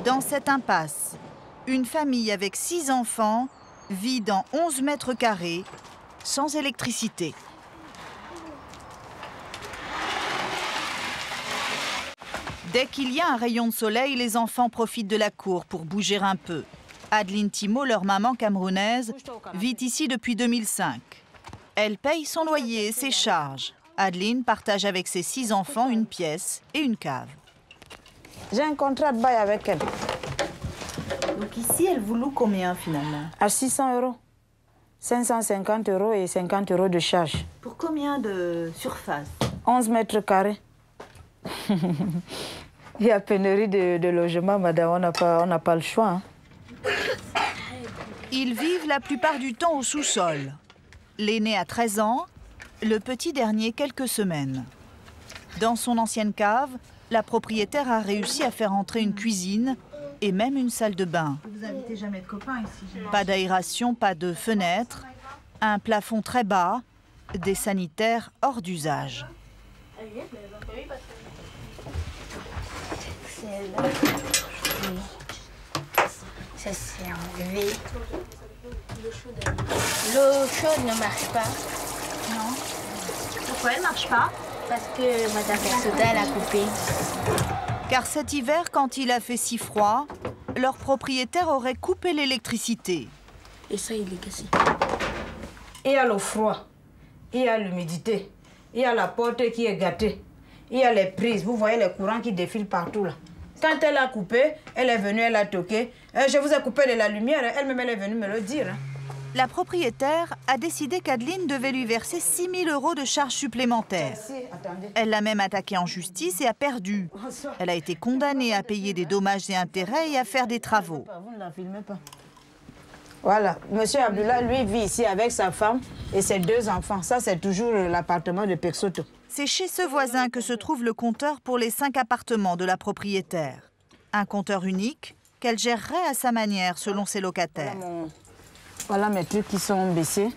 Dans cette impasse, une famille avec 6 enfants vit dans 11 mètres carrés, sans électricité. Dès qu'il y a un rayon de soleil, les enfants profitent de la cour pour bouger un peu. Adeline Thimo, leur maman camerounaise, vit ici depuis 2005. Elle paye son loyer et ses charges. Adeline partage avec ses 6 enfants une pièce et une cave. J'ai un contrat de bail avec elle. Donc ici, elle vous loue combien finalement? À 600 €. 550 € et 50 € de charge. Pour combien de surface? 11 mètres carrés. Il y a pénurie de logements, madame, on n'a pas le choix. Hein. Ils vivent la plupart du temps au sous-sol. L'aîné a 13 ans, le petit dernier quelques semaines. Dans son ancienne cave, la propriétaire a réussi à faire entrer une cuisine et même une salle de bain. Vous invitez jamais de copains ici? Pas d'aération, pas de fenêtre, un plafond très bas, des sanitaires hors d'usage. Ça s'est enlevé. L'eau chaude ne marche pas. Non. Pourquoi elle ne marche pas? Parce que Madame Persoda, elle a coupé. Car cet hiver, quand il a fait si froid, leur propriétaire aurait coupé l'électricité. Et ça, il est cassé. Il y a le froid, il y a l'humidité, il y a la porte qui est gâtée, il y a les prises. Vous voyez les courants qui défilent partout là. Quand elle a coupé, elle est venue, elle a toqué. Je vous ai coupé de la lumière, elle-même elle est venue me le dire. Hein. La propriétaire a décidé qu'Adeline devait lui verser 6 000 € de charges supplémentaires. Elle l'a même attaquée en justice et a perdu. Elle a été condamnée à payer des dommages et intérêts et à faire des travaux. Vous ne la filmez pas. Voilà, Monsieur Abdullah, lui, vit ici avec sa femme et ses 2 enfants. Ça, c'est toujours l'appartement de Persoto. C'est chez ce voisin que se trouve le compteur pour les 5 appartements de la propriétaire. Un compteur unique qu'elle gérerait à sa manière selon ses locataires. Voilà mes trucs qui sont baissés.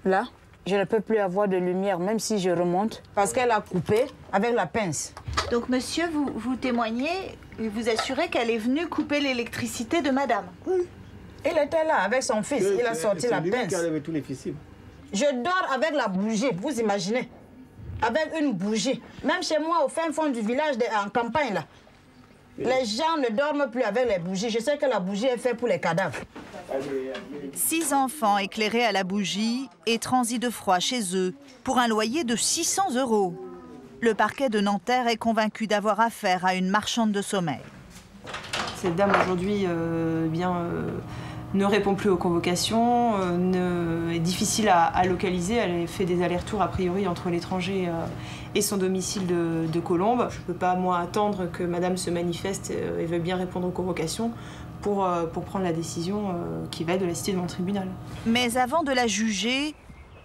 Là, je ne peux plus avoir de lumière, même si je remonte, parce qu'elle a coupé avec la pince. Donc monsieur, vous témoignez et vous assurez qu'elle est venue couper l'électricité de madame? Oui. Il était là avec son fils, il a sorti la pince. Je dors avec la bougie, vous imaginez? Avec une bougie. Même chez moi, au fin fond du village, en campagne, là, les gens ne dorment plus avec les bougies. Je sais que la bougie est faite pour les cadavres. 6 enfants éclairés à la bougie et transis de froid chez eux pour un loyer de 600 €. Le parquet de Nanterre est convaincu d'avoir affaire à une marchande de sommeil. Cette dame aujourd'hui ne répond plus aux convocations, est difficile à localiser. Elle fait des allers-retours a priori entre l'étranger et son domicile de Colombes. Je ne peux pas, moi, attendre que madame se manifeste et veuille bien répondre aux convocations pour prendre la décision qui va être de la cité devant le tribunal. Mais avant de la juger,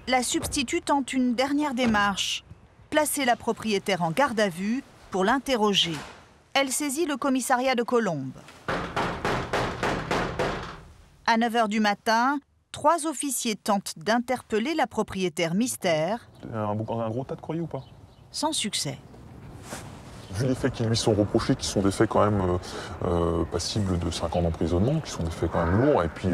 la substitut tente une dernière démarche. Placer la propriétaire en garde à vue pour l'interroger. Elle saisit le commissariat de Colombes. À 9 h du matin, 3 officiers tentent d'interpeller la propriétaire mystère. Un gros tas de courriers ou pas? Sans succès. Vu les faits qui lui sont reprochés, qui sont des faits quand même passibles de 5 ans d'emprisonnement, qui sont des faits quand même lourds, et puis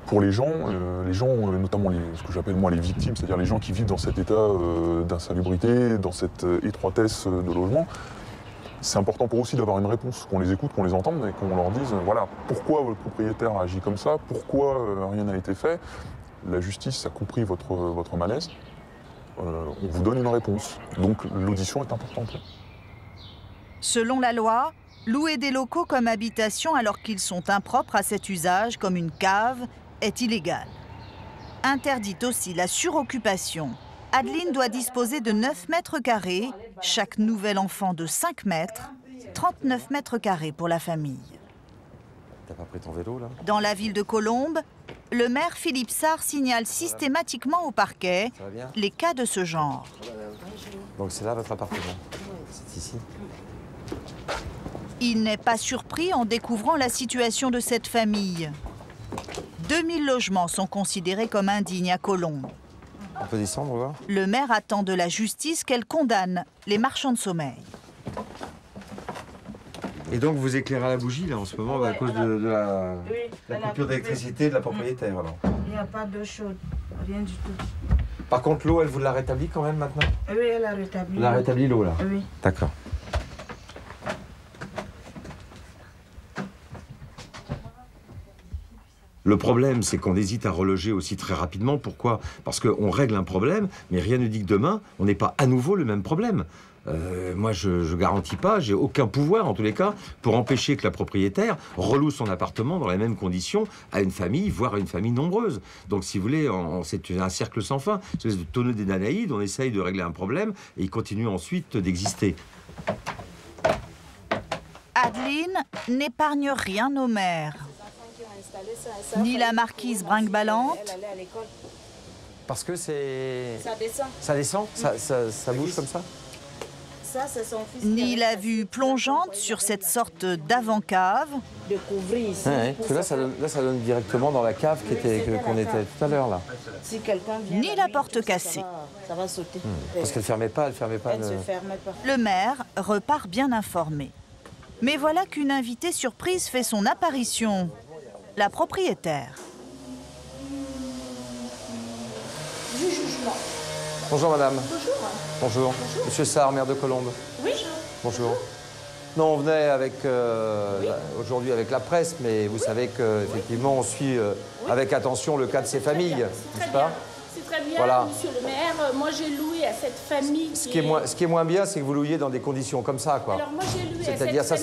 pour les gens, notamment ce que j'appelle moi les victimes, c'est-à-dire les gens qui vivent dans cet état d'insalubrité, dans cette étroitesse de logement, c'est important pour eux aussi d'avoir une réponse, qu'on les écoute, qu'on les entende et qu'on leur dise voilà, pourquoi votre propriétaire agit comme ça, pourquoi rien n'a été fait. La justice a compris votre malaise, on vous donne une réponse. Donc l'audition est importante. Selon la loi, louer des locaux comme habitation alors qu'ils sont impropres à cet usage, comme une cave, est illégal. Interdite aussi la suroccupation. Adeline doit disposer de 9 mètres carrés, chaque nouvel enfant de 5 mètres, 39 mètres carrés pour la famille. T'as pas pris ton vélo, là? Dans la ville de Colombes, le maire Philippe Sarr signale systématiquement au parquet les cas de ce genre. Donc c'est là votre appartement? C'est ici? Il n'est pas surpris en découvrant la situation de cette famille. 2000 logements sont considérés comme indignes à Colombes. On peut descendre, voir? Le maire attend de la justice qu'elle condamne les marchands de sommeil. Et donc vous éclairez à la bougie là en ce moment à cause de la coupure d'électricité de la propriétaire alors. Il n'y a pas d'eau chaude, rien du tout. Par contre l'eau, elle vous l'a rétablie quand même maintenant? Oui, elle a rétabli. Elle a rétabli l'eau là? Oui. D'accord. Le problème, c'est qu'on hésite à reloger aussi très rapidement. Pourquoi? Parce qu'on règle un problème, mais rien ne dit que demain, on n'est pas à nouveau le même problème. Moi, je garantis pas, j'ai aucun pouvoir, en tous les cas, pour empêcher que la propriétaire reloue son appartement dans les mêmes conditions à une famille, voire à une famille nombreuse. Donc, si vous voulez, c'est un cercle sans fin. C'est une espèce de tonneau des Danaïdes, on essaye de régler un problème et il continue ensuite d'exister. Adeline n'épargne rien aux mères. Ni la marquise brinque-ballante. Parce que c'est... Ça descend. Ça descend? Ça bouge comme ça? Ça, c'est son fils. Ni la vue plongeante sur cette sorte d'avant-cave. De couvrir ici. Ouais, parce que là, ça donne directement dans la cave qu'on était tout à l'heure là. Si quelqu'un vient... Ni la porte cassée. Ça va sauter. Parce qu'elle fermait pas, Elle ne se fermait pas. Le maire repart bien informé. Mais voilà qu'une invitée surprise fait son apparition. La propriétaire. Du jugement. Bonjour madame. Bonjour. Bonjour. Monsieur Sarr, maire de Colombes. Oui. Bonjour. Non, on venait avec aujourd'hui avec la presse, mais vous savez qu'effectivement on suit avec attention le cas de ces familles, n'est-ce pas? C'est très bien, Voilà. monsieur le maire. Moi j'ai loué à cette famille. Ce qui est moins bien, c'est que vous louiez dans des conditions comme ça, quoi. Alors moi j'ai loué à cette famille. C'est-à-dire ça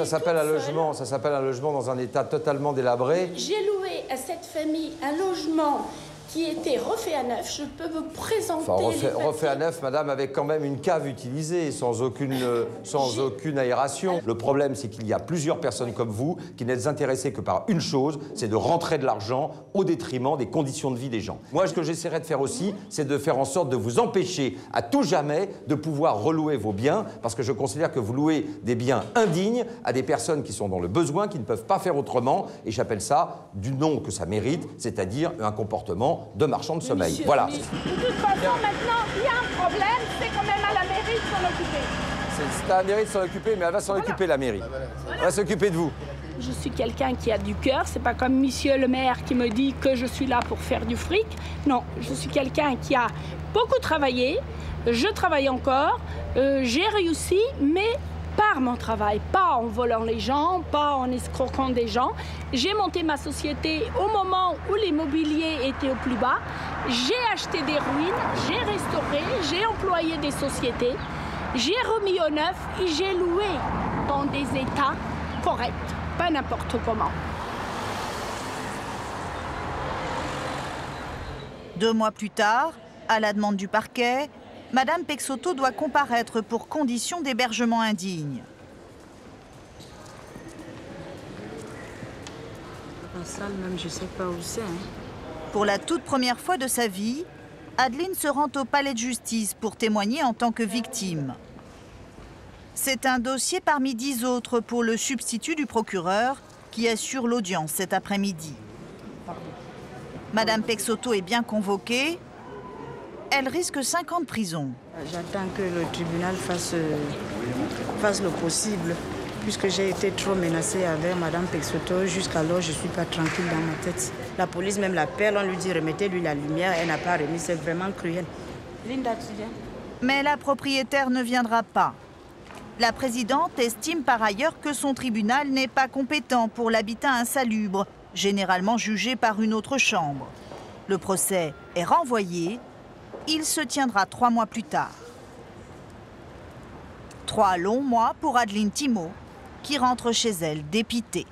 s'appelle un toute logement, ça s'appelle un logement dans un état totalement délabré. J'ai loué à cette famille un logement qui était refait à neuf. Je peux vous présenter Refait à neuf, madame, avec quand même une cave utilisée, sans aucune aération. Le problème, c'est qu'il y a plusieurs personnes comme vous qui n'êtes intéressées que par une chose, c'est de rentrer de l'argent au détriment des conditions de vie des gens. Moi, ce que j'essaierai de faire aussi, c'est de faire en sorte de vous empêcher à tout jamais de pouvoir relouer vos biens, parce que je considère que vous louez des biens indignes à des personnes qui sont dans le besoin, qui ne peuvent pas faire autrement, et j'appelle ça du nom que ça mérite, c'est-à-dire un comportement de marchand de sommeil. Monsieur, Voilà. De toute façon, maintenant, il y a un problème, c'est quand même à la mairie de s'en occuper. C'est à la mairie de s'en occuper, mais elle va s'en occuper, la mairie. Elle va s'occuper de vous. Je suis quelqu'un qui a du cœur, c'est pas comme monsieur le maire qui me dit que je suis là pour faire du fric. Non, je suis quelqu'un qui a beaucoup travaillé, je travaille encore, j'ai réussi, mais par mon travail, pas en volant les gens, pas en escroquant des gens. J'ai monté ma société au moment où l'immobilier était au plus bas. J'ai acheté des ruines, j'ai restauré, j'ai employé des sociétés, j'ai remis au neuf et j'ai loué dans des états corrects, pas n'importe comment. 2 mois plus tard, à la demande du parquet, Madame Peixoto doit comparaître pour conditions d'hébergement indigne. La salle même, je ne sais pas où c'est. Pour la toute première fois de sa vie, Adeline se rend au palais de justice pour témoigner en tant que victime. C'est un dossier parmi 10 autres pour le substitut du procureur qui assure l'audience cet après-midi. Madame Peixoto est bien convoquée. Elle risque 5 ans de prison. J'attends que le tribunal fasse le possible, puisque j'ai été trop menacée avec Madame Peixoto. Jusqu'alors, je ne suis pas tranquille dans ma tête. La police même l'appelle, on lui dit remettez-lui la lumière. Elle n'a pas remis, c'est vraiment cruel. Linda, tu viens? Mais la propriétaire ne viendra pas. La présidente estime par ailleurs que son tribunal n'est pas compétent pour l'habitat insalubre, généralement jugé par une autre chambre. Le procès est renvoyé. Il se tiendra 3 mois plus tard. 3 longs mois pour Adeline Thimaud, qui rentre chez elle dépitée.